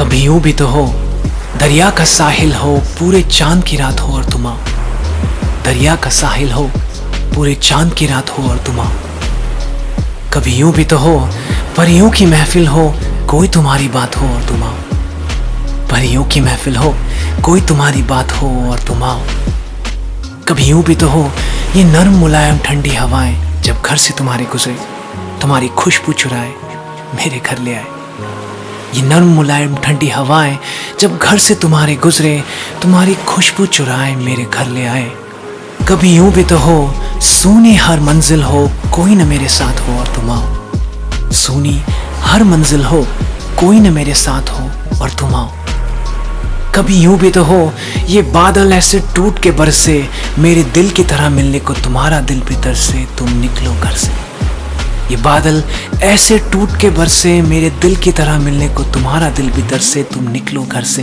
कभी यूं भी तो हो, दरिया का साहिल हो, पूरे चांद की रात हो और तुम आओ। दरिया का साहिल हो, पूरे चांद की रात हो और तुम आओ। कभी यूं भी तो हो, परियों की महफिल हो, कोई तुम्हारी बात हो और तुम आओ। परियों की महफिल हो, कोई तुम्हारी बात हो और तुम आओ। कभी यूं भी तो हो, ये नर्म मुलायम ठंडी हवाएं जब घर से तुम्हारे गुजरे, तुम्हारी खुशबू चुराए मेरे घर ले आए। ये नर्म मुलायम ठंडी हवाएं जब घर से तुम्हारे गुजरे, तुम्हारी खुशबू चुराए मेरे घर ले आए। कभी यूं भी तो हो, सूनी हर मंजिल हो, कोई न मेरे साथ हो और तुम आओ। सूनी हर मंजिल हो, कोई न मेरे साथ हो और तुम आओ। कभी यूं भी तो हो, ये बादल ऐसे टूट के बरसे, मेरे दिल की तरह मिलने को तुम्हारा दिल भी तरसे, तुम निकलो घर से। ये बादल ऐसे टूट के बरसे, मेरे दिल की तरह मिलने को तुम्हारा दिल भी तरसे, तुम निकलो घर से।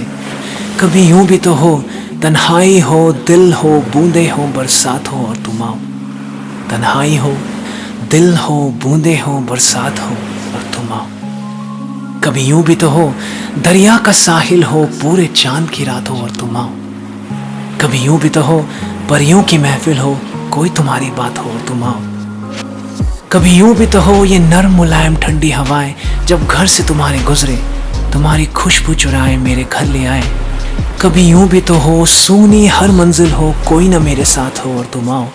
कभी यूं भी तो हो, तन्हाई हो, दिल हो, बूंदे हो, बरसात हो और तुम आओ। तन्हाई हो, दिल हो, बूंदे हो, बरसात हो और तुम आओ। कभी यूं भी तो हो, दरिया का साहिल हो, पूरे चांद की रात हो और तुम आओ। कभी यूं भी तो हो, परियों की महफिल हो, कोई तुम्हारी बात हो और तुम आओ। कभी यूं भी तो हो, ये नर्म मुलायम ठंडी हवाएं जब घर से तुम्हारे गुजरे, तुम्हारी खुशबू चुराए मेरे घर ले आए। कभी यूं भी तो हो, सूनी हर मंजिल हो, कोई न मेरे साथ हो और तुम आओ।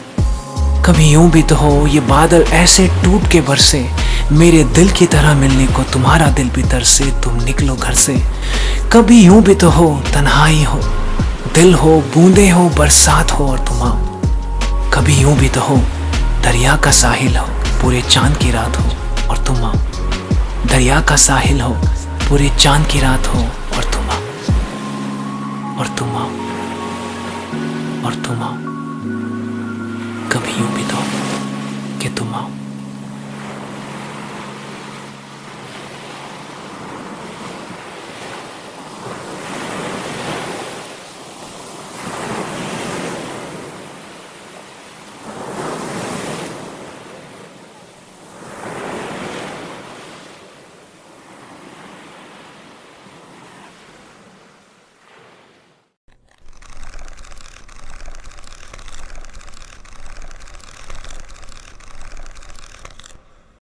कभी यूं भी तो हो, ये बादल ऐसे टूट के बरसे, मेरे दिल की तरह मिलने को तुम्हारा दिल भी तरसे, तुम निकलो घर से। कभी यूं भी तो हो, तन्हाई हो, दिल हो, बूंदे हो, बरसात हो और तुम आओ। कभी यूं भी तो हो, दरिया का साहिल हो, पूरे चांद की रात हो और तुम आओ। दरिया का साहिल हो, पूरे चांद की रात हो और तुम आओ। और तुम आओ, और तुम आओ। कभी यूं भी तो कि तुम आओ।